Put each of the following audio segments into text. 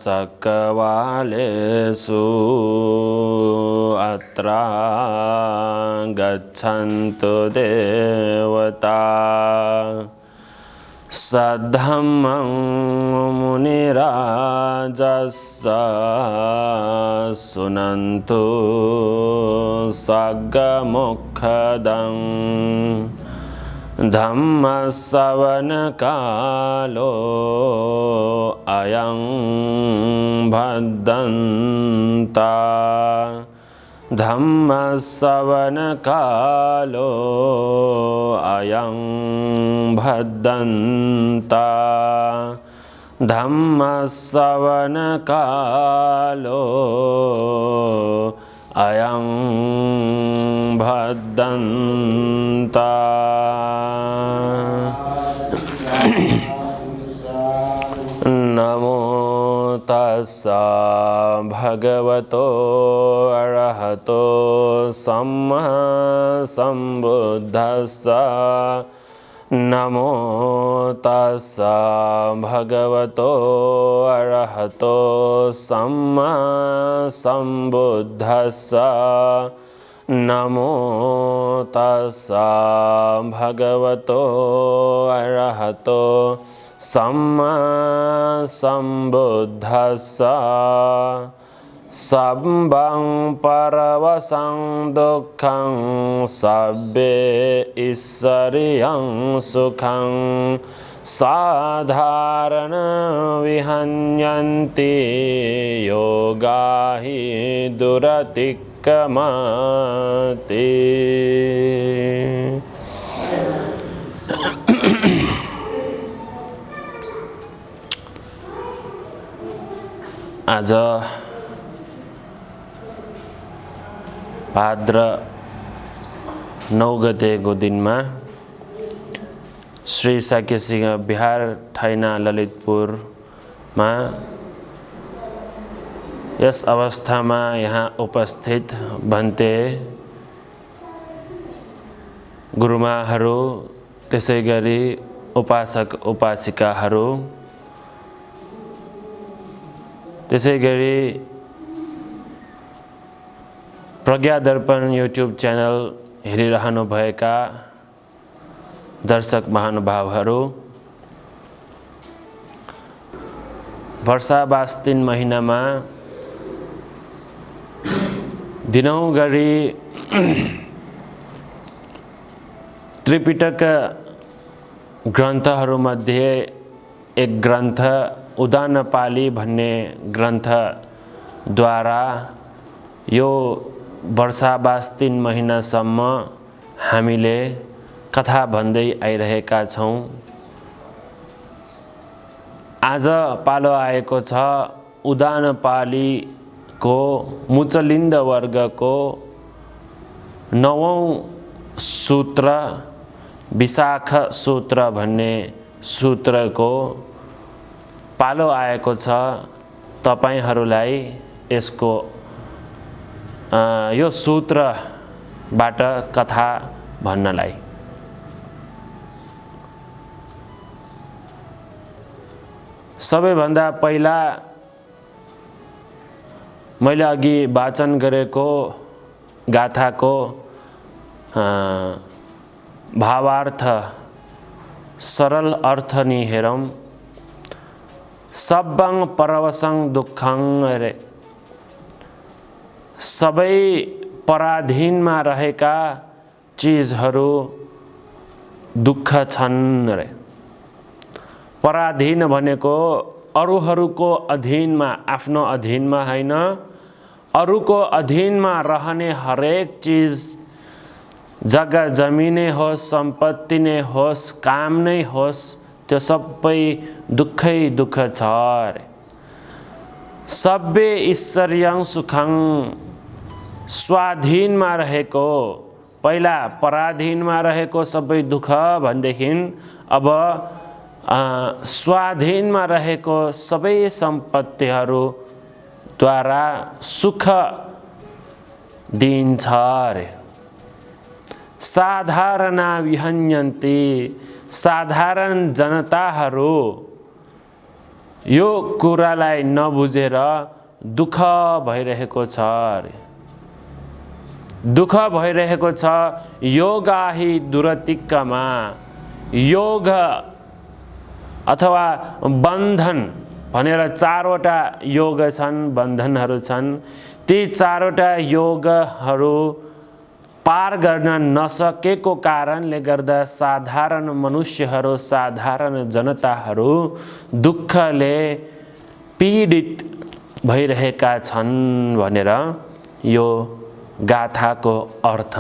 चक्रवालेषु अत्र गच्छन्तु देवता सद्धम्मं मुनिराजस्य सुनन्तु सग्मुखदं धम्मश्रवणकालो अयं भद्दन्ता धम्मश्रवणकालो अयं भद्दन्ता धम्मश्रवणकालो अयं भद्दन्ता। नमो तस्सा भगवतो अरहतो सम्मा सम्बुद्धस्सा नमो तस्सा भगवतो अरहतो सम्मा सम्बुद्धस्सा नमो तस्सा भगवतो अरहतो सम्मा सम्बुद्धस्सा सब्बं परवसं दुःखं सब्बे ईश्वरीयं सुखं साधारण विहन्यन्ति योगा हि दुरतिक्रमति। आज भाद्र 9 गतेको दिनमा श्री साकेसिंह बिहार ठैना ललितपुरमा यस अवस्थामा यहाँ उपस्थित भन्ते गुरुमाहरू त्यसैगरी उपासक उपासिकाहरू त्यसैगरी प्रज्ञा दर्पण यूट्यूब च्यानल हेरिरहनु भएका दर्शक महानुभावहरू वर्षावास 3 महिनामा दिनौं गरी त्रिपिटक ग्रन्थहरूमध्ये एक ग्रन्थ उदानपाली भन्ने ग्रन्थद्वारा यो वर्षावास 3 महिनासम्म हामीले कथा भन्दै आइरहेका छौं। आज पालो आएको छ उदानपालीको मुचलिन्द वर्गको 9औं सूत्र विशाख सूत्र भन्ने सूत्रको पालो आएको छ तपाईहरुलाई यसको यो सूत्रबाट कथा भन्नलाई। सबैभन्दा पहिला मैले अघि वाचन गरेको गाथाको भावार्थ सरल अर्थ नि हेरौं। सब्बं परवसं दुःखं रे सबै पराधीनमा रहेका चीजहरू दुःख छन् रे। पराधीन भनेको अरूहरूको अधीनमा, आफ्नो अधीनमा हैन, अरूको अधीनमा रहने हरेक चीज, जग्गा जमिनै होस्, सम्पत्ति नै होस्, काम नै होस्, त्यो सबै दुःखै दुःख छ रे। सब्बे ईश्वरीयं सुखं स्वाधीनमा रहेको, पहिला पराधीनमा रहेको सबै दुःख भनेदेखि अब स्वाधीनमा रहेको सबै सम्पत्तिहरू द्वारा सुख दिन्छ रे। साधारणा विहन्यन्ति साधारण जनताहरू यो कुरालाई नबुझेर दुःख भइरहेको छ अरे। दुःख भइरहेको छ योगाहि दुरतिक्कमा। योग अथवा बन्धन भनेर चारवटा योग छन्, बन्धनहरू छन्। ती चारवटा योगहरू पार गर्न नसकेको कारणले गर्दा साधारण मनुष्यहरू, साधारण जनताहरू दुःखले पीडित भइरहेका छन् भनेर यो गाथाको अर्थ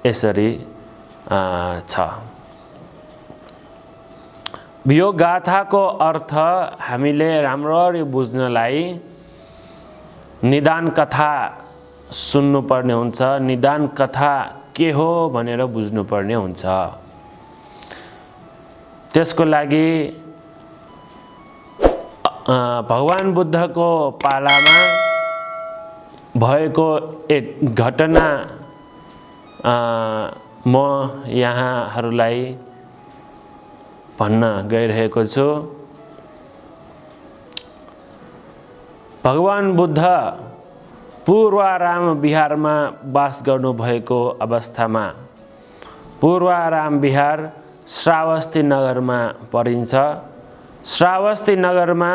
यसरी छ। यो गाथाको अर्थ हामीले राम्ररी बुझ्नलाई निदान कथा सुन्नुपर्ने हुन्छ। निदान कथा के हो भनेर बुझ्नुपर्ने हुन्छ। त्यसको लागि भगवान बुद्धको पालामा भएको एक घटना म यहाँहरूलाई भन्न गइरहेको छु। भगवान बुद्ध पूर्वाराम बिहारमा वास गर्नुभएको अवस्थामा, पूर्वाराम बिहार श्रावस्ती नगरमा परिन्छ। श्रावस्ती नगरमा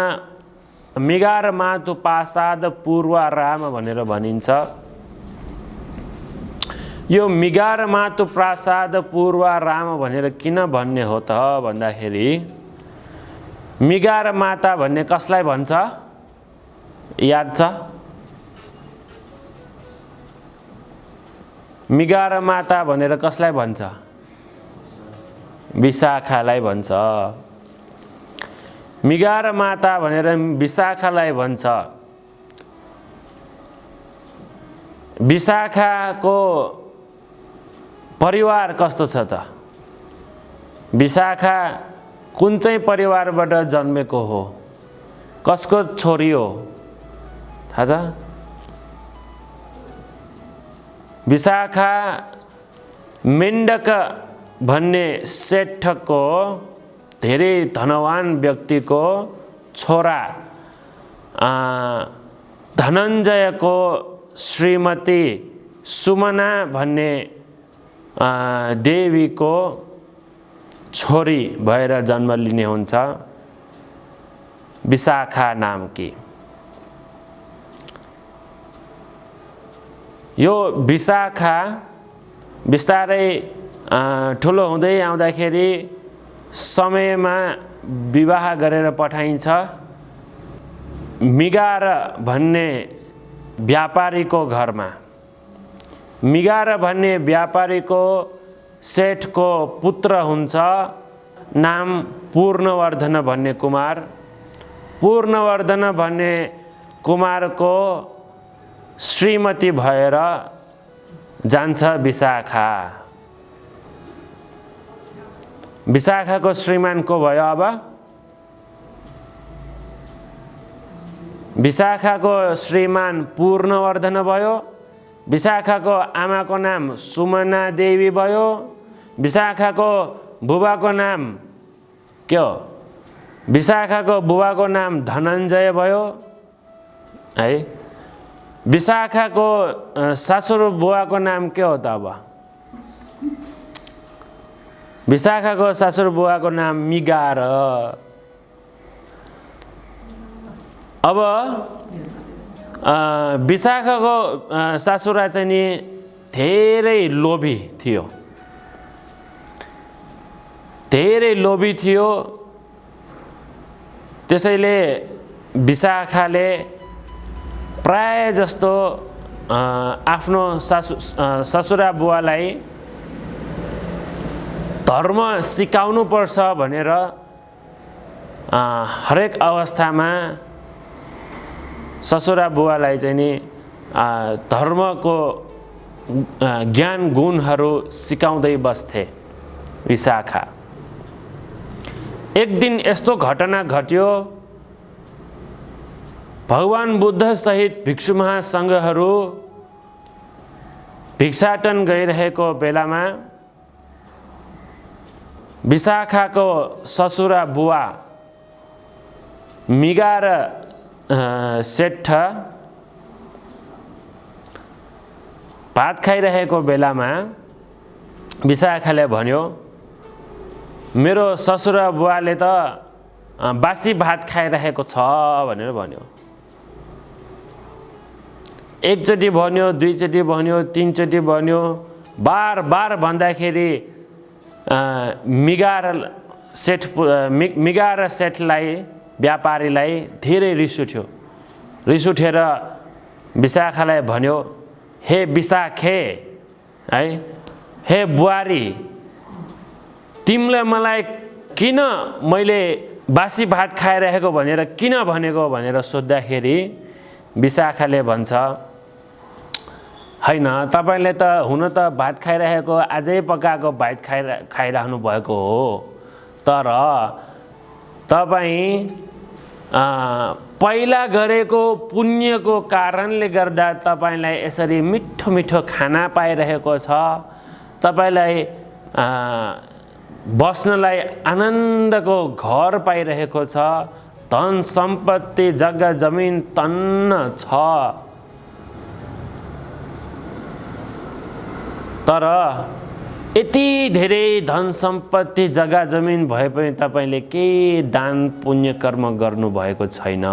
मिगार मातु प्रासाद पूर्वाराम भनेर भनिन्छ। यो मिगार मातु प्रासाद पूर्वाराम भनेर किन भन्ने हो त भन्दाखेरि मिगार माता भन्ने कसलाई भन्छ याद छ? मिगार माता भनेर कसलाई भन्छ? विशाखालाई भन्छ। मिगार माता भनेर विशाखालाई भन्छ। विशाखाको परिवार कस्तो छ त? विशाखा कुन चाहिँ परिवारबाट जन्मेको हो? कसको छोरी हो थाहा छ? विशाखा मेण्डक भन्ने सेठको, धेरै धनवान व्यक्तिको छोरा धनञ्जयको श्रीमती सुमना भन्ने देवीको छोरी भएर जन्म लिने हुन्छ, विशाखा नामकी। यो विशाखा बिस्तारै ठुलो हुँदै आउँदाखेरि समयमा विवाह गरेर पठाइन्छ। मिगार भन्ने व्यापारीको घरमा। मिगार भन्ने व्यापारीको सेठको पुत्र हुन्छ, नाम पूर्णवर्धन भन्ने कुमार। पूर्णवर्धन भन्ने कुमारको श्रीमती भएर जान्छ विशाखा। विशाखाको श्रीमान को भयो अब? विशाखाको श्रीमान पूर्णवर्धन भयो। विशाखाको आमाको नाम सुमना देवी भयो। विशाखाको बुबाको नाम के हो? विशाखाको बुबाको नाम धनञ्जय भयो है। विशाखाको सासुर बुवाको नाम के हो त अब? विशाखाको सासुर बुवाको नाम मिगार। अब विशाखाको सासुरा चाहिँ नि धेरै लोभी थियो, धेरै लोभी थियो। त्यसैले विशाखाले प्राय जस्तो आफ्नो ससुरा बुवालाई धर्म सिकाउनु पर्छ भनेर हरेक अवस्थामा ससुरा बुवालाई चाहिँ नि धर्मको ज्ञान गुणहरू सिकाउँदै बस्थे विशाखा। एक दिन यस्तो घटना घट्यो, भगवान बुद्ध सहित भिक्षु महासंघहरू भिक्षाटन गइरहेको बेलामा विशाखाको ससुरा बुवा मिगा र सेठ भात खाइरहेको बेलामा विशाखाले भन्यो, मेरो ससुरा बुवाले त बासी भात खाइरहेको छ भनेर भन्यो। एकचोटि भन्यो, दुईचोटि भन्यो, तीनचोटि भन्यो, बार बार भन्दाखेरि मिगा र सेठलाई, व्यापारीलाई धेरै रिस उठ्यो। रिस उठेर विशाखालाई भन्यो, हे विशाखे है, हे बुहारी, तिमीले मलाई किन मैले बासी भात खाइरहेको भनेर किन भनेको भनेर सोद्धाखेरि विशाखाले भन्छ, हैन, तपाईले त हुन त भात खाइरहेको, आजै पकाएको भात खाइरहनु भएको हो, तर तपाईँ पहिला गरेको पुण्यको कारणले गर्दा तपाईलाई यसरी मिठो मिठो खाना पाइरहेको छ, तपाईलाई बस्नलाई आनन्दको घर पाइरहेको छ, धन सम्पत्ति जग्गा जमिन तन्न छ, तर यति धेरै धन सम्पत्ति जग्गा जमिन भए पनि तपाईले केही दान पुण्य कर्म गर्नु भएको छैन।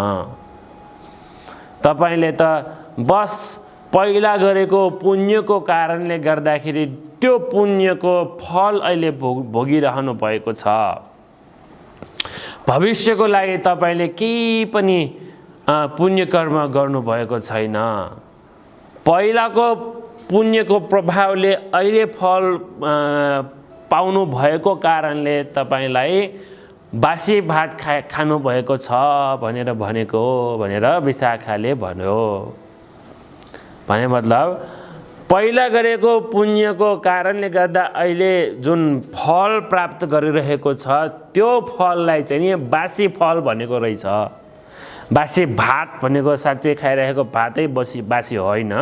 तपाईले त बस पहिला गरेको पुण्यको कारणले गर्दाखेरि त्यो पुण्यको फल अहिले भोगिरहनु भएको छ। भविष्यको लागि तपाईले केही पनि पुण्य कर्म गर्नु भएको छैन। पहिलाको पुण्यको प्रभावले अहिले फल पाउनु भएको कारणले तपाईलाई बासी भात खानु भएको छ भनेर भनेको भनेर विशाखाले भन्यो। भने मतलब पहिला गरेको पुण्यको कारणले गर्दा अहिले जुन फल प्राप्त गरिरहेको छ त्यो फललाई चाहिँ नि बासी फल भनेको रहेछ। बासी भात भनेको साँच्चै खाइरहेको भातै बासी होइन।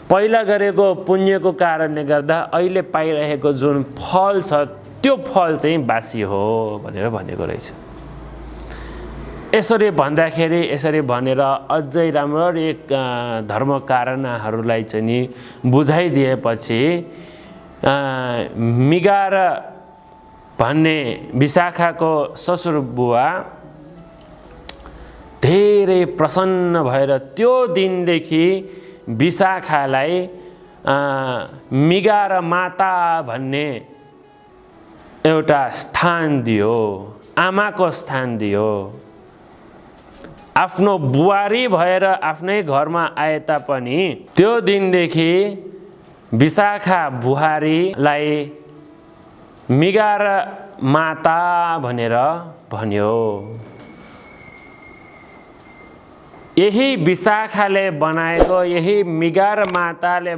पहिला गरेको पुण्यको कारणले गर्दा अहिले पाइरहेको जुन फल छ त्यो फल चाहिँ बासी हो भनेर भनेको रहेछ। यसरी भन्दाखेरि, यसरी भनेर अझै राम्ररी धर्म कारणाहरूलाई चाहिँ नि बुझाइदिएपछि मिगा र भन्ने विशाखाको ससुर बुवा धेरै प्रसन्न भएर त्यो दिनदेखि विशाखालाई मिगा र माता भन्ने एउटा स्थान दियो, आमाको स्थान दियो। आफ्नो बुहारी भएर आफ्नै घरमा आए तापनि त्यो दिनदेखि विशाखा बुहारीलाई मिगा र माता भनेर भन्यो। यही विशाखाले बनाएको, यही मिगा र माताले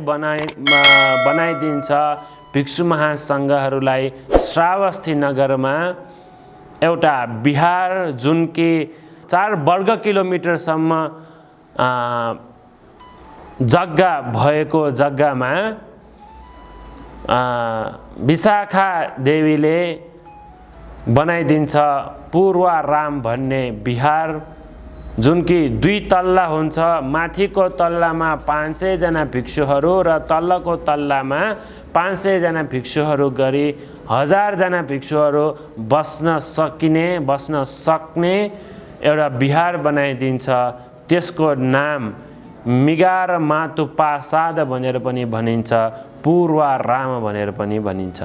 बनाइदिन्छ भिक्षु महासङ्घहरूलाई श्रावस्ती नगरमा एउटा विहार जुन कि 4 वर्ग किलोमिटरसम्म जग्गा भएको जग्गामा विशाखा देवीले बनाइदिन्छ पूर्वाराम भन्ने विहार, जुन कि 2 तल्ला हुन्छ। माथिको तल्लामा 500 जना भिक्षुहरू र तल्लोको तल्लामा 500 जना भिक्षुहरू गरी 1000 जना भिक्षुहरू बस्न सक्ने एउटा विहार बनाइदिन्छ। त्यसको नाम मिगा र मातु प्रासाद भनेर पनि भनिन्छ, पूर्वाराम भनेर पनि भनिन्छ।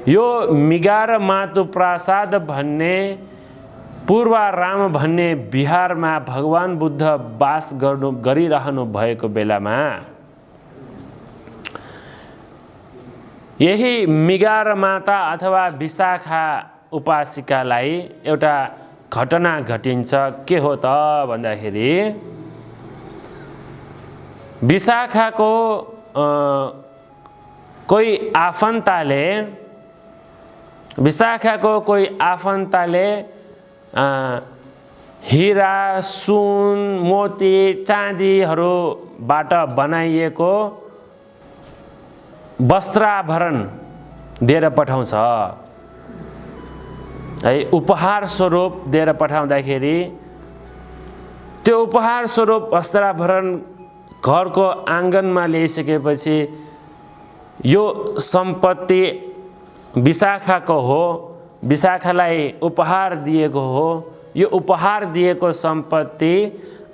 यो मिगा र मातु प्रासाद भन्ने, पूर्वाराम भन्ने विहारमा भगवान बुद्ध वास गरिरहनु भएको बेलामा यही मिगा र माता अथवा विशाखा उपासिकालाई एउटा घटना घटिन्छ। के हो त भन्दाखेरि विशाखाको कोही आफन्तले हिरा, सुन, मोती, चाँदीहरूबाट बनाइएको वस्त्राभरण दिएर पठाउँछ। है उपहार स्वरूप दिएर पठाउँदाखेरि त्यो उपहार स्वरूप वस्त्राभरण घरको आँगनमा ल्याइसकेपछि यो सम्पत्ति विशाखाको हो, विशाखालाई उपहार दिएको हो। यो उपहार दिएको सम्पत्ति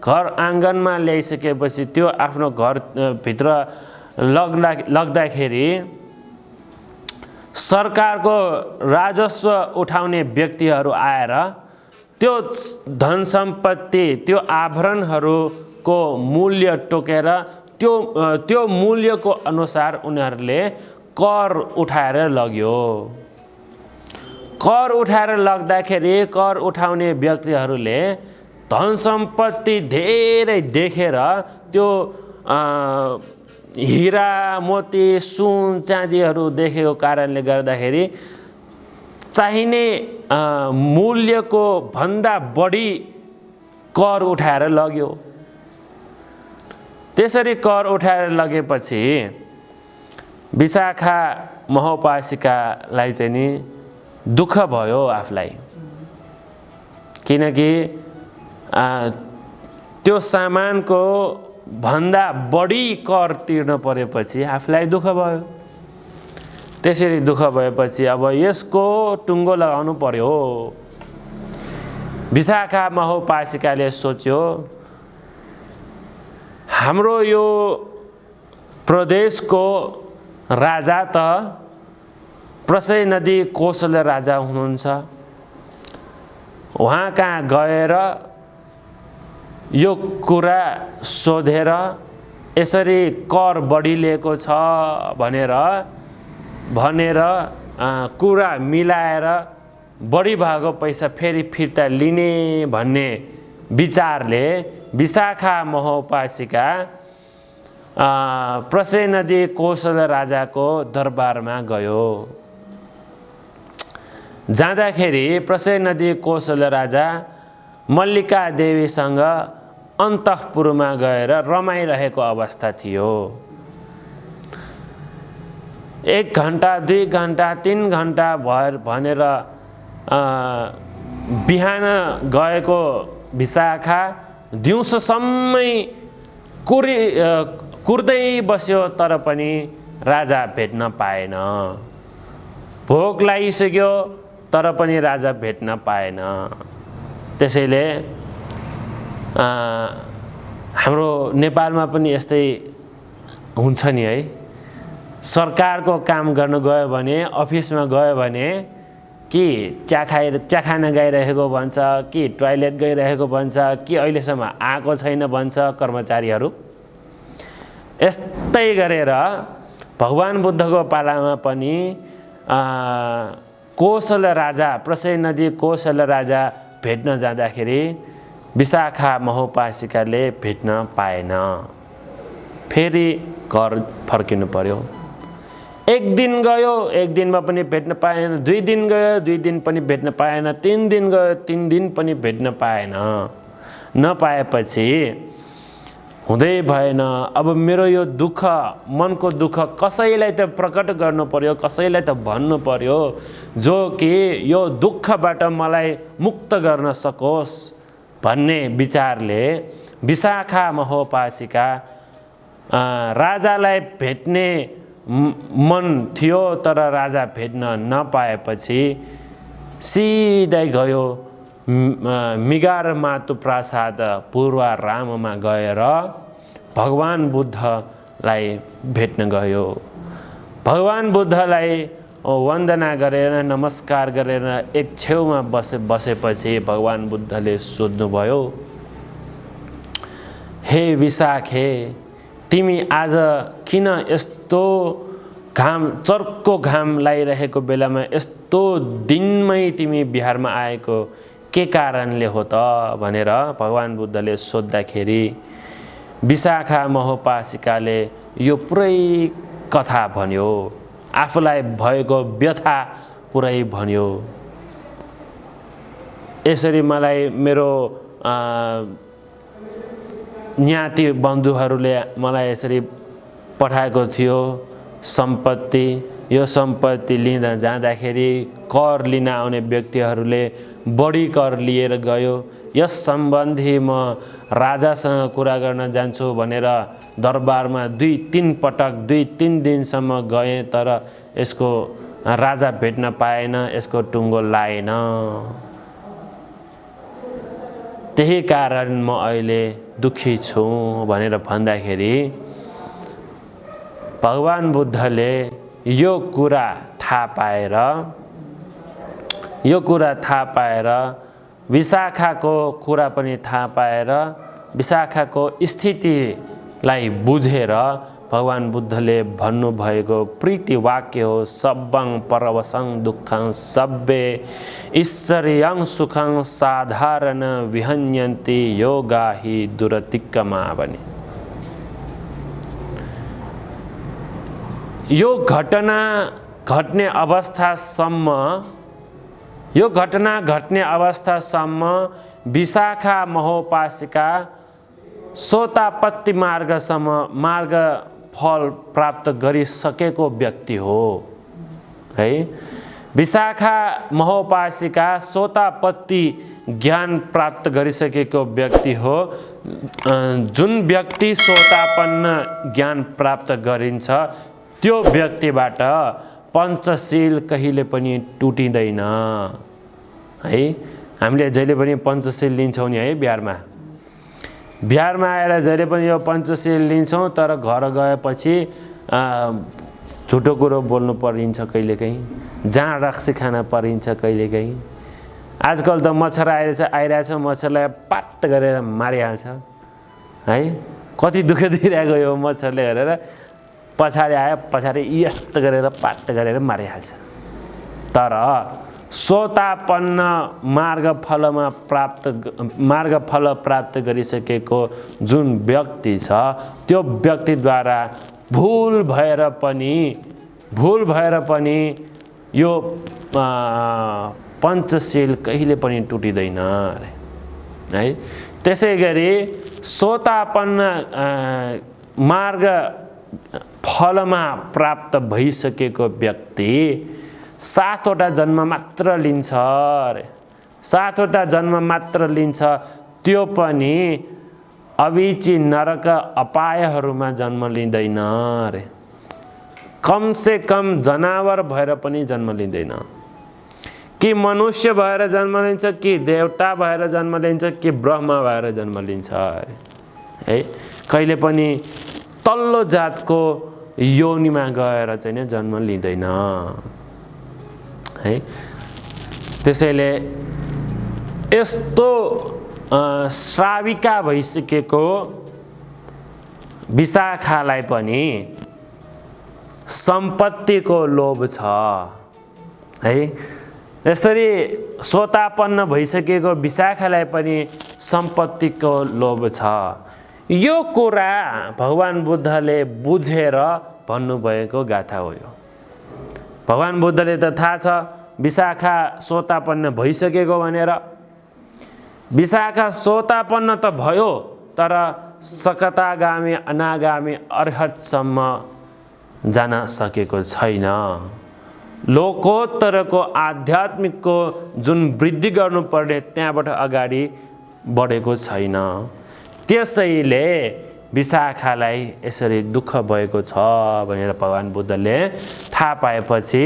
घर आँगनमा ल्याइसकेपछि त्यो आफ्नो घर भित्र लग्दाखेरि सरकारको राजस्व उठाउने व्यक्तिहरू आएर त्यो धन सम्पत्ति, त्यो आभरणहरूको मूल्य तोकेर त्यो मूल्यको अनुसार उनीहरूले कर उठाएर लग्यो। कर उठाएर लग्दाखेरि कर उठाउने व्यक्तिहरूले धन सम्पत्ति धेरै देखेर त्यो हीरा मोती सुन चाँदीहरू देखेको कारणले गर्दाखेरि चाहिने मूल्यको भन्दा बढी कर उठाएर लग्यो। त्यसरी कर उठाएर लगेपछि विशाखा महोपासिकालाई चाहिँ नि दुःख भयो आफूलाई, किनकि त्यो सामानको भन्दा बढी कर तिर्न परेपछि आफूलाई दुःख भयो। त्यसरी दुःख भएपछि अब यसको टुङ्गो लगाउनु पर्यो। विशाखा महोपासिकाले सोच्यो, हाम्रो यो प्रदेशको राजा त प्रसय नदी कौशल्य राजा हुनुहुन्छ, उहाँ कहाँ गएर यो कुरा सोधेर यसरी कर बढी लिएको छ भनेर कुरा मिलाएर बढी भएको पैसा फेरि फिर्ता लिने भन्ने विचारले विशाखा महोपासिका प्रसय नदी कौशल्य राजाको दरबारमा गयो। जाँदाखेरि प्रसय नदी कौशल्य राजा मल्लिका देवीसँग अन्तःपुरमा गएर रमाइरहेको अवस्था थियो। 1 घण्टा 2 घण्टा 3 घण्टा भनेर बिहान गएको विशाखा दिउँसोसम्मै कुर्दै बस्यो, तर पनि राजा भेट्न पाएन। भोक लागिसक्यो तर पनि राजा भेट्न पाएन। त्यसैले हाम्रो नेपालमा पनि यस्तै हुन्छ नि है, सरकारको काम गर्न गयो भने, अफिसमा गयो भने कि चिया खान गइरहेको भन्छ, कि टोयलेट गइरहेको भन्छ, कि अहिलेसम्म आएको छैन भन्छ कर्मचारीहरू। यस्तै गरेर भगवान बुद्धको पालामा पनि कौशल्य राजा, प्रसय नदी कौशल्य राजा भेट्न जाँदाखेरि विशाखा महोपासिकाले भेट्न पाएन। फेरि घर फर्किनु पर्यो। 1 दिन गयो, 1 दिनमा पनि भेट्न पाएन। 2 दिन गयो, 2 दिन पनि भेट्न पाएन। 3 दिन गयो, 3 दिन पनि भेट्न पाएन। नपाएपछि हुँदै भएन। अब मेरो यो दुःख, मनको दुःख कसैलाई त प्रकट गर्नु पर्यो, कसैलाई त भन्नु पर्यो, जो कि यो दुःखबाट मलाई मुक्त गर्न सकोस् भन्ने विचारले विशाखा महोपासिका राजालाई भेट्ने मन थियो, तर राजा भेट्न नपाएपछि सिधै गयो मिगार मातु प्रासाद पूर्वाराममा गएर भगवान बुद्धलाई भेट्न गयो। भगवान बुद्धलाई वन्दना गरेर, नमस्कार गरेर एक छेउमा बसेपछि भगवान बुद्धले सोध्नुभयो, हे विशाखे, तिमी आज किन यस्तो घाम, चर्को घाम लागिरहेको बेलामा यस्तो दिनमै तिमी बिहारमा आएको के कारणले हो त भनेर भगवान बुद्धले सोद्धाखेरि विशाखा महोपासिकाले यो पुरै कथा भन्यो, आफूलाई भएको व्यथा पुरै भन्यो। यसरी मलाई मेरो ज्ञाति बन्धुहरूले मलाई यसरी पठाएको थियो सम्पत्ति, यो सम्पत्ति लिँदा जाँदाखेरि कर लिन आउने व्यक्तिहरूले बढी कर लिएर गयो। यस सम्बन्धी म राजासँग कुरा गर्न जान्छु भनेर दरबारमा 2-3 पटक 2-3 दिनसम्म गए, तर यसको राजा भेट्न पाएन, यसको टुङ्गो लाएन। त्यही कारण म अहिले दुखी छु भनेर भन्दाखेरि भगवान बुद्धले यो कुरा थाहा पाएर विशाखाको कुरा पनि थाहा पाएर विशाखाको स्थितिलाई बुझेर भगवान बुद्धले भन्नुभएको प्रीति वाक्य हो, सब्बं परवसं दुःखं सब्बे ईश्वर्यं सुखं साधारण विहन्यन्ति योगा हि दुरतिक्रमा भने। यो घटना घट्ने अवस्थासम्म विशाखा महोपासिका सोतापत्ति मार्ग फल प्राप्त गरिसकेको व्यक्ति हो है। विशाखा महोपासिका सोतापत्ति ज्ञान प्राप्त गरिसकेको व्यक्ति हो। जुन व्यक्ति सोतापन्न ज्ञान प्राप्त गरिन्छ त्यो व्यक्तिबाट पञ्चशील कहिले पनि टुटिँदैन है। हामीले जहिले पनि पञ्चशील लिन्छौँ नि है, बिहारमा आएर जहिले पनि यो पञ्चशील लिन्छौँ, तर घर गएपछि झुटो कुरो बोल्नु परिन्छ, कहिलेकाहीँ जाँड रक्सी खान परिन्छ, कहिलेकाहीँ। आजकल त मच्छर आइरहेछ, मच्छरलाई पाट गरेर मारिहाल्छ है। कति दुःख दिइरहेको यो मच्छरले हेरेर पछाडि आयो, पछाडि यस्तो गरेर पाट गरेर मारिहाल्छ। तर सोतापन्न मार्गफल प्राप्त गरिसकेको जुन व्यक्ति छ त्यो व्यक्तिद्वारा भूल भएर पनि यो पञ्चशील कहिले पनि टुटिँदैन है। त्यसै गरी सोतापन्न मार्ग फलमा प्राप्त भइसकेको व्यक्ति 7वटा जन्म मात्र लिन्छ रे। 7वटा जन्म मात्र लिन्छ, त्यो पनि अविची नरक अपायहरूमा जन्म लिँदैन रे। कम से कम जनावर भएर पनि जन्म लिँदैन। कि मनुष्य भएर जन्म लिन्छ, कि देवता भएर जन्म लिन्छ, कि ब्रह्मा भएर जन्म लिन्छ है। कहिले पनि तल्लो जातको योनिमा गएर चाहिँ नै जन्म लिँदैन है। त्यसैले यस्तो श्राविका भइसकेको विशाखालाई पनि सम्पत्तिको लोभ छ है। यसरी सोतापन्न भइसकेको विशाखालाई पनि सम्पत्तिको लोभ छ। यो कुरा भगवान बुद्धले बुझेर भन्नुभएको गाथा हो। यो भगवान बुद्धले त थाहा छ विशाखा सोतापन्न भइसकेको भनेर। विशाखा सोतापन्न त भयो, तर सकतागामी अनागामी अर्हतसम्म जान सकेको छैन। लोकोत्तरको आध्यात्मिकको जुन वृद्धि गर्नुपर्ने त्यहाँबाट अगाडि बढेको छैन। त्यसैले विशाखालाई यसरी दुःख भएको छ भनेर भगवान बुद्धले थाहा पाएपछि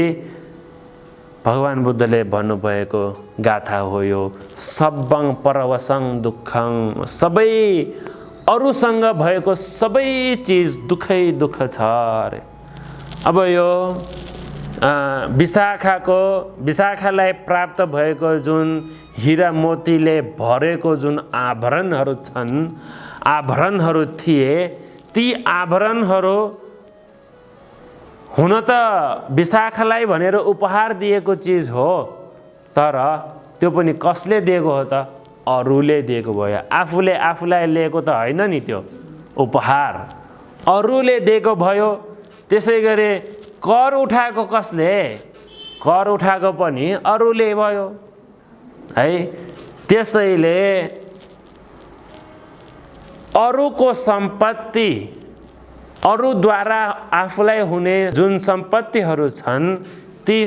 भगवान बुद्धले भन्नुभएको गाथा हो यो। सब्बं परवसं दुःखं, सबै अरूसँग भएको सबै चिज दुःखै दुःख छ अरे। अब यो विशाखालाई प्राप्त भएको जुन हीरा मोतीले भरेको जुन आभरणहरू छन्, आभरणहरू थिए, ती आभरणहरू हुन त विशाखालाई भनेर उपहार दिएको चिज हो, तर त्यो पनि कसले दिएको हो त? अरूले दिएको भयो। आफूले आफूलाई लिएको त होइन नि, त्यो उपहार अरूले दिएको भयो। त्यसै गरी कर उठाएको कसले? कर उठाएको पनि अरूले भयो है। त्यसैले अरूको सम्पत्ति अरूद्वारा आफूलाई हुने जुन सम्पत्तिहरू छन् ती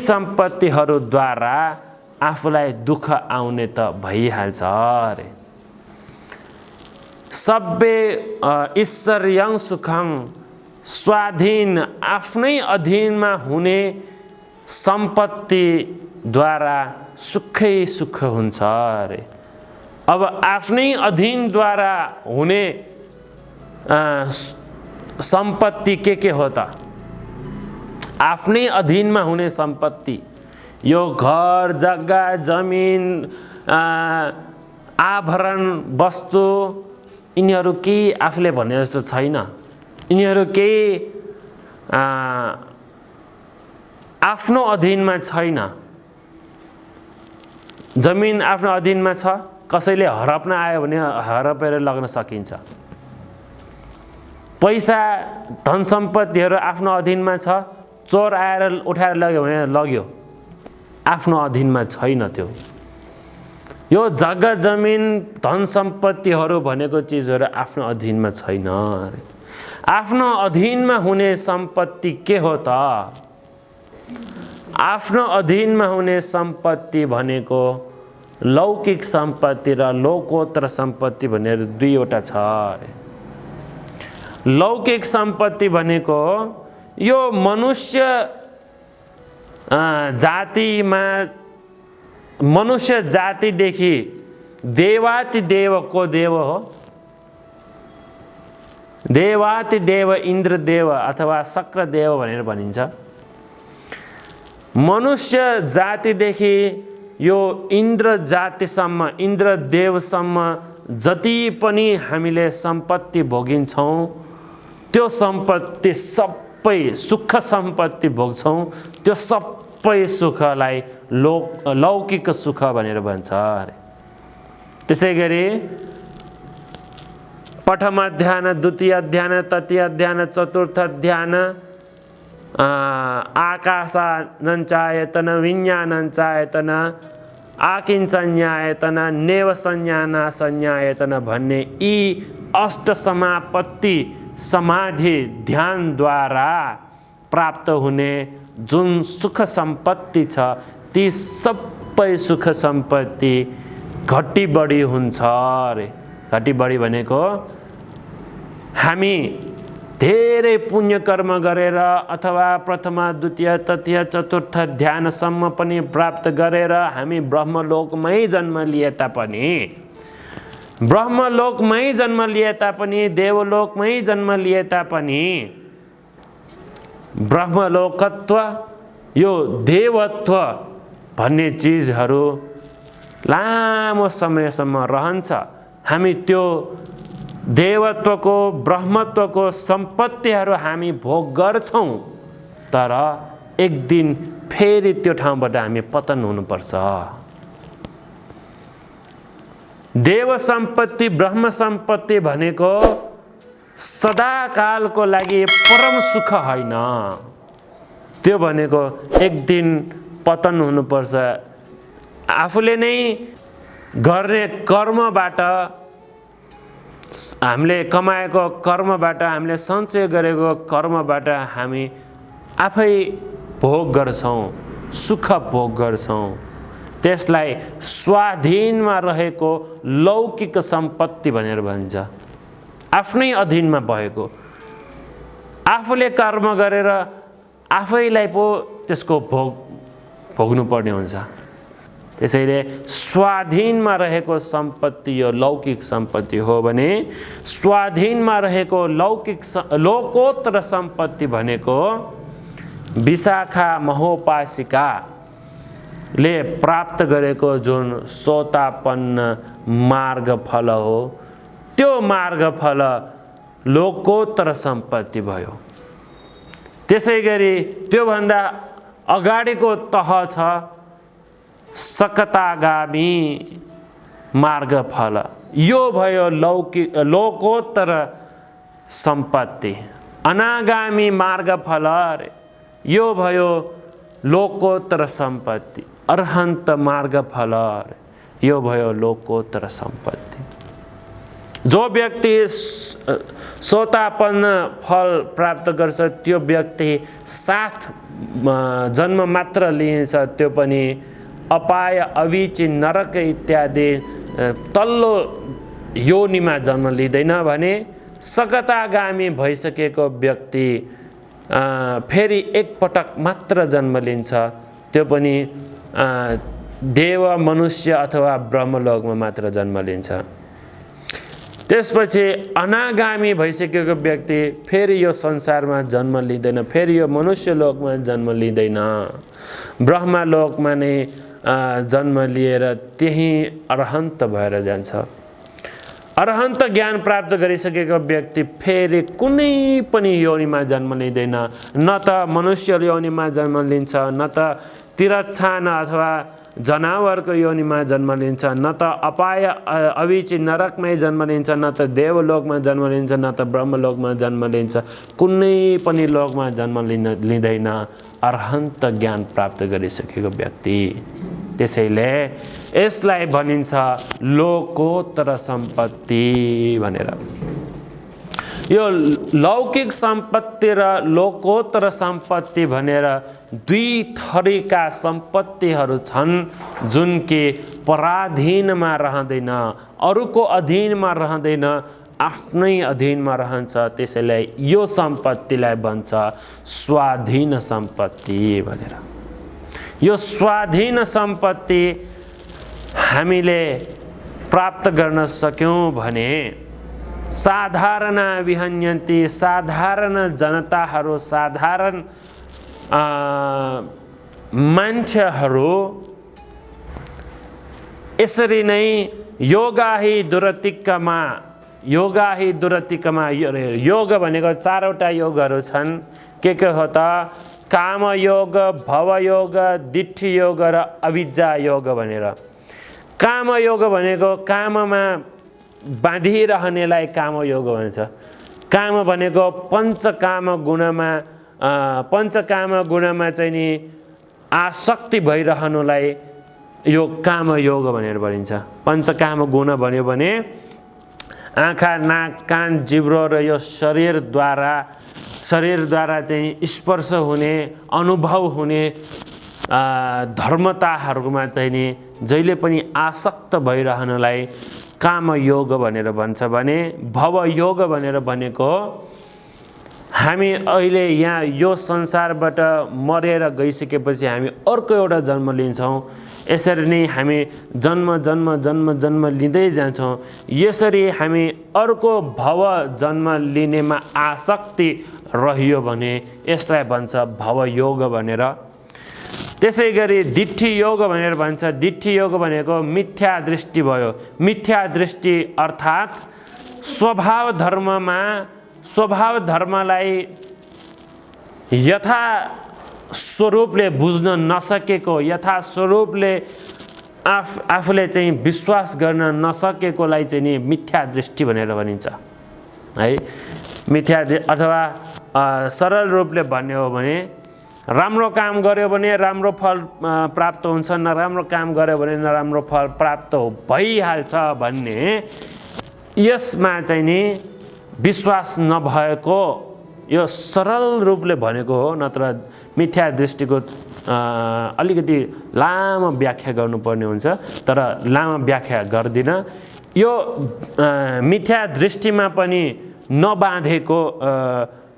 सम्पत्तिहरूद्वारा आफूलाई दुःख आउने त भइहाल्छ अरे। सब्बे ईश्वरीयं सुखं स्वाधीन आफ्नै अधीनमा हुने सम्पत्तिद्वारा सुखै सुख हुन्छ अरे। अब आफ्नै अधीनद्वारा हुने सम्पत्ति के हो त? आफ्नै अधीनमा हुने सम्पत्ति यो घर जग्गा जमिन आभरण वस्तु यिनीहरू केही आफूले भने जस्तो छैन। यिनीहरू केही आफ्नो अधीनमा छैन। जमिन आफ्नो अधीनमा छ, कसैले हडप्न आयो भने हडपेर लग्न सकिन्छ। पैसा धन सम्पत्तिहरू आफ्नो अधीनमा छ, चोर आएर उठाएर लग्यो भने लग्यो, आफ्नो अधीनमा छैन त्यो। यो जग्गा जमिन धन सम्पत्तिहरू भनेको चिजहरू आफ्नो अधीनमा छैन। आफ्नो अधीनमा हुने सम्पत्ति के हो त? आफ्नो अधीनमा हुने सम्पत्ति भनेको लौकिक सम्पत्ति र लोकोत्तर सम्पत्ति भनेर दुईवटा छ। लौकिक सम्पत्ति भनेको यो मनुष्य जातिदेखि देवाति देव को देव हो? देवाति देव इन्द्रदेव अथवा शक्रदेव भनेर भनिन्छ। मनुष्य जातिदेखि यो इन्द्र जातिसम्म इन्द्रदेवसम्म जति पनि हामीले सम्पत्ति भोगिन्छौँ त्यो सम्पत्ति सबै सुख सम्पत्ति भोग्छौँ, त्यो सबै सुखलाई लौकिक सुख भनेर भन्छ अरे। त्यसै गरी प्रथम ध्यान, द्वितीय ध्यान, तृतीय ध्यान, चतुर्थ ध्यान, आकाशानञ्चायतन, विज्ञानञ्चायतन, आकिञ्चन्यायतन, नेव संज्ञाना संज्ञायतन भन्ने यी अष्ट समापत्ति समाधि ध्यानद्वारा प्राप्त हुने जुन सुख सम्पत्ति छ ती सबै सुख सम्पत्ति घटी बढी हुन्छ अरे। घटी बढी भनेको हामी धेरै पुण्य कर्म गरेर अथवा प्रथम द्वितीय तृतीय चतुर्थ ध्यानसम्म पनि प्राप्त गरेर हामी ब्रह्मलोकमै जन्म लिए तापनि देवलोकमै जन्म लिए तापनि ब्रह्मलोकत्व यो देवत्व भन्ने चिजहरू लामो समयसम्म रहन्छ। हामी त्यो देवत्वको ब्रह्मत्वको सम्पत्तिहरू हामी भोग गर्छौँ, तर एक दिन फेरि त्यो ठाउँबाट हामी पतन हुनुपर्छ। देव सम्पत्ति ब्रह्म सम्पत्ति भनेको सदाकालको लागि परम सुख होइन। त्यो भनेको एक दिन पतन हुनुपर्छ। आफूले नै गर्ने कर्मबाट, हामीले कमाएको कर्मबाट, हामीले सञ्चय गरेको कर्मबाट हामी आफै भोग गर्छौँ, सुख भोग गर्छौँ। त्यसलाई स्वाधीनमा रहेको लौकिक सम्पत्ति भनेर भन्छ। आफ्नै अधीनमा भएको, आफूले कर्म गरेर आफैलाई पो त्यसको भोग्नुपर्ने हुन्छ। त्यसैले स्वाधीनमा रहेको सम्पत्ति यो लौकिक सम्पत्ति हो भने स्वाधीनमा रहेको लोकोत्तर सम्पत्ति भनेको विशाखा महोपासिकाले प्राप्त गरेको जुन सोतापन्न मार्गफल हो त्यो मार्गफल लोकोत्तर सम्पत्ति भयो। त्यसै गरी त्योभन्दा अगाडिको तह छ सकतागामी मार्गफल, यो भयो लोकोत्तर सम्पत्ति। अनागामी मार्गफल यो भयो लोकोत्तर सम्पत्ति। अरहन्त मार्गफल यो भयो लोकोत्तर सम्पत्ति। जो व्यक्ति सोतापन्न फल प्राप्त गर्छ त्यो व्यक्ति 7 जन्म मात्र लिन्छ, त्यो पनि अपाय, अविची, नरक इत्यादि तल्लो योनिमा जन्म लिँदैन भने सकतागामी भइसकेको व्यक्ति फेरि एकपटक मात्र जन्म लिन्छ, त्यो पनि देव, मनुष्य अथवा ब्रह्मलोकमा मात्र जन्म लिन्छ। त्यसपछि अनागामी भइसकेको व्यक्ति फेरि यो संसारमा जन्म लिँदैन, फेरि यो मनुष्य लोकमा जन्म लिँदैन, ब्रह्मलोकमा नै जन्म लिएर त्यही अरहन्त भएर जान्छ। अरहन्त ज्ञान प्राप्त गरिसकेको व्यक्ति फेरि कुनै पनि योनिमा जन्म लिँदैन, न त मनुष्य योनिमा जन्म लिन्छ, न त तिरच्छान अथवा जनावरको योनिमा जन्म लिन्छ, न त अपाय अविची नरकमै जन्म लिन्छ, न त देवलोकमा जन्म लिन्छ, न त ब्रह्मलोकमा जन्म लिन्छ, कुनै पनि लोकमा जन्म लिँदैन अरहन्त ज्ञान प्राप्त गरिसकेको व्यक्ति। त्यसैले यसलाई भनिन्छ लोकोत्तर सम्पत्ति भनेर। यो लौकिक सम्पत्ति र लोकोत्तर सम्पत्ति भनेर दुई थरीका सम्पत्तिहरू छन् जुन कि पराधीनमा रहँदैन, अरूको अधीनमा रहँदैन, आफ्नै अधीनमा रहन्छ। त्यसैले यो सम्पत्तिलाई भन्छ स्वाधीन सम्पत्ति भनेर। यो स्वाधीन सम्पत्ति हामीले प्राप्त गर्न सक्यौं भने साधारण विहन्यन्ति, साधारण जनताहरू, साधारण मान्छेहरू यसरी नै योगाहि दुरतिक्कमा, योगाहि दुरतिक्कमा, योग भनेको 4वटा योगहरू छन्। के हो त? काम योग, भव योग, दिट्ठी योग र अविद्या योग भनेर। काम योग भनेको काममा बाँधिरहनेलाई काम योग भन्छ। काम भनेको पञ्चकाम गुणमा चाहिँ नि आसक्ति भइरहनुलाई यो काम योग भनेर भनिन्छ। पञ्चकाम गुण भन्यो भने आँखा, नाक, कान, जिब्रो र यो शरीरद्वारा चाहिँ स्पर्श हुने, अनुभव हुने धर्मताहरूमा चाहिँ नि जहिले पनि आसक्त भइरहनुलाई काम योग भनेर भन्छ भने भव योग भनेर भनेको हामी अहिले यहाँ यो संसारबाट मरेर गइसकेपछि हामी अर्को एउटा जन्म लिन्छौँ। यसरी नै हामी जन्म लिँदै जान्छौँ। यसरी हामी अर्को भव जन्म लिनेमा आसक्ति रह्यो भने यसलाई भन्छ भव योग भनेर। त्यसै गरी दिट्ठी योग भनेर भन्छ। दिट्ठी योग भनेको मिथ्या दृष्टि भयो। मिथ्या दृष्टि अर्थात् स्वभाव धर्मलाई यथा स्वरूपले बुझ्न नसकेको, यथा स्वरूपले आफूले चाहिँ विश्वास गर्न नसकेकोलाई चाहिँ नि मिथ्या दृष्टि भनेर भनिन्छ है। मिथ्या अथवा सरल रूपले भन्ने हो भने राम्रो काम गर्यो भने राम्रो फल प्राप्त हुन्छ, नराम्रो काम गर्यो भने नराम्रो फल प्राप्त भइहाल्छ भन्ने यसमा चाहिँ नि विश्वास नभएको यो सरल रूपले भनेको हो। नत्र मिथ्या दृष्टिको अलिकति लामो व्याख्या गर्नुपर्ने हुन्छ, तर लामो व्याख्या गर्दिन। यो मिथ्या दृष्टिमा पनि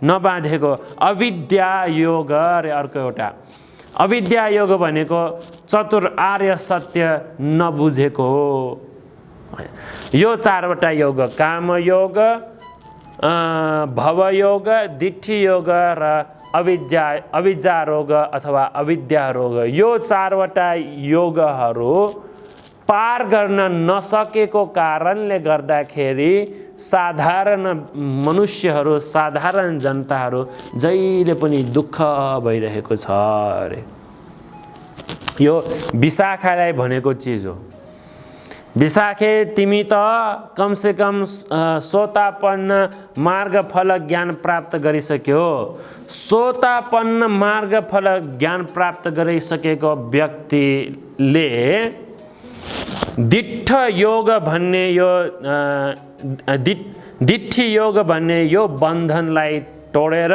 नबाँधेको अविद्या योग र अर्को एउटा अविद्या योग भनेको चतुर आर्य सत्य नबुझेको हो। यो 4वटा योग काम योग, भव योग, दिट्ठी योग र अविद्या रोग अथवा अविद्या रोग, यो 4वटा योगहरू पार गर्न नसकेको कारणले गर्दाखेरि साधारण मनुष्यहरू, साधारण जनताहरू जहिले पनि दुःख भइरहेको छ अरे। यो विशाखालाई भनेको चिज हो। विशाखे तिमी त कमसेकम सोतापन्न मार्गफल ज्ञान प्राप्त गरिसक्यो। सोतापन्न मार्गफल ज्ञान प्राप्त गरिसकेको व्यक्तिले दिट्ठ योग भन्ने यो दिट्ठी योग भन्ने यो बन्धनलाई तोडेर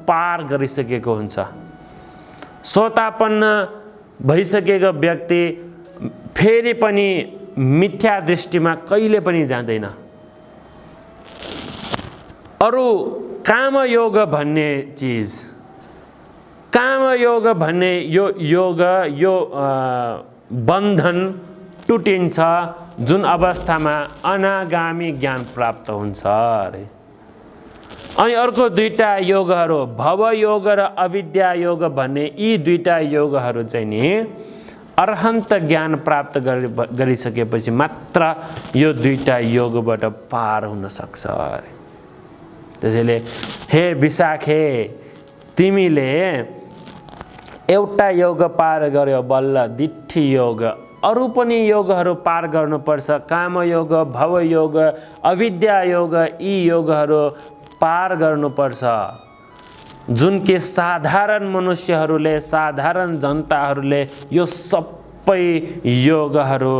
पार गरिसकेको हुन्छ। सोतापन्न भइसकेको व्यक्ति फेरि पनि मिथ्या दृष्टिमा कहिले पनि जाँदैन। अरु कामयोग भन्ने चिज, कामयोग भन्ने यो योग, यो बन्धन टुटिन्छ जुन अवस्थामा अनागामी ज्ञान प्राप्त हुन्छ अरे। अनि अर्को दुईटा योगहरू भवयोग र अविद्या योग भन्ने यी दुईटा योगहरू चाहिँ नि अरहन्त ज्ञान प्राप्त गरिसकेपछि मात्र यो दुईटा योगबाट पार हुन सक्छ अरे। त्यसैले हे विशाखे, तिमीले एउटा योग पार गर्यो बल्ल दिट्ठी योग, अरू पनि योगहरू पार गर्नुपर्छ। कामयोग, भवयोग, अविद्या योग, यी योगहरू पार गर्नुपर्छ जुन कि साधारण मनुष्यहरूले, साधारण जनताहरूले यो सबै योगहरू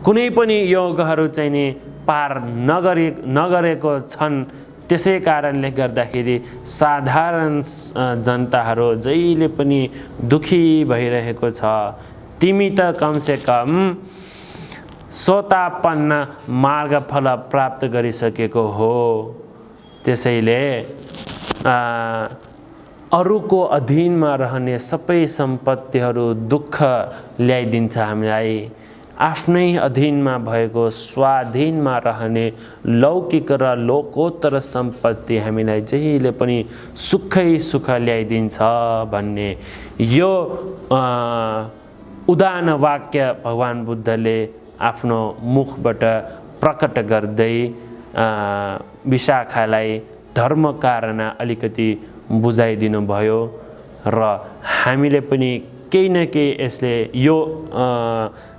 कुनै पनि योगहरू चाहिँ नि पार नगरेको छन्। त्यसै कारणले गर्दाखेरि साधारण जनताहरू जहिले पनि दुखी भइरहेको छ। तिमी त कमसे कम सोतापन्न मार्गफल प्राप्त गरिसकेको हो। त्यसैले अरूको अधीनमा रहने सबै सम्पत्तिहरू दुःख ल्याइदिन्छ हामीलाई। आफ्नै अधीनमा भएको स्वाधीनमा रहने लौकिक र लोकोत्तर सम्पत्ति हामीलाई जहिले पनि सुखै सुख ल्याइदिन्छ भन्ने यो उदान वाक्य भगवान बुद्धले आफ्नो मुखबाट प्रकट गर्दै विशाखालाई धर्म कारण अलिकति बुझाइदिनु भयो। र हामीले पनि केही न केही यसले यो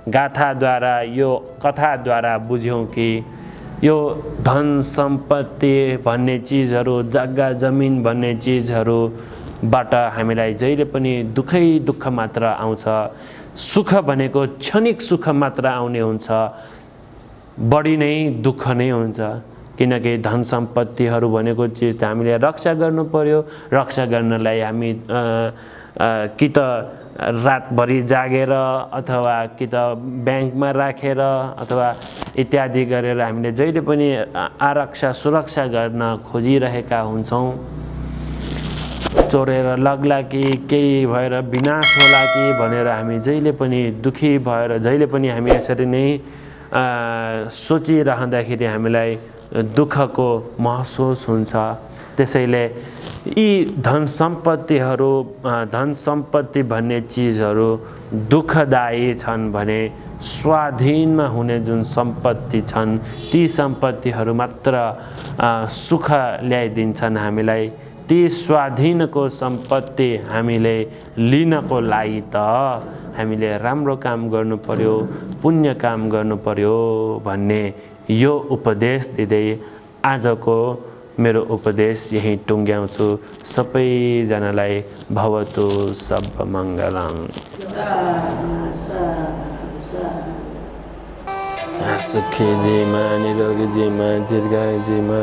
गाथाद्वारा, यो कथाद्वारा बुझ्यौँ कि यो धन सम्पत्ति भन्ने चिजहरू, जग्गा जमिन भन्ने चिजहरूबाट हामीलाई जहिले पनि दुःखै दुःख मात्र आउँछ। सुख भनेको क्षणिक सुख मात्र आउने हुन्छ, बढी नै दुःख नै हुन्छ। किनकि धन सम्पत्तिहरू भनेको चिज त हामीले रक्षा गर्नु पर्यो। रक्षा गर्नलाई हामी कि त रातभरि जागेर अथवा कि त ब्याङ्कमा राखेर अथवा इत्यादि गरेर हामीले जहिले पनि आरक्षा सुरक्षा गर्न खोजिरहेका हुन्छौँ। चोरेर लग्ला कि केही भएर विनाश होला कि भनेर हामी जहिले पनि दुखी भएर जहिले पनि हामी यसरी नै सोचिरहँदाखेरि हामीलाई दुःखको महसुस हुन्छ। त्यसैले यी धन सम्पत्तिहरू, धन सम्पत्ति भन्ने चिजहरू दुःखदायी छन् भने स्वाधीनमा हुने जुन सम्पत्ति छन् ती सम्पत्तिहरू मात्र सुख ल्याइदिन्छन् हामीलाई। ती स्वाधीनको सम्पत्ति हामीले लिनको लागि त हामीले राम्रो काम गर्नु पर्यो, पुण्य काम गर्नु पर्यो भन्ने यो उपदेश दिँदै आजको मेरो उपदेश यही टुङ्ग्याउँछु। सबैजनालाई भवतु सब मङ्गलम्। सुखी जीमा, निरोगी जीमा, दीर्घायु जीमा।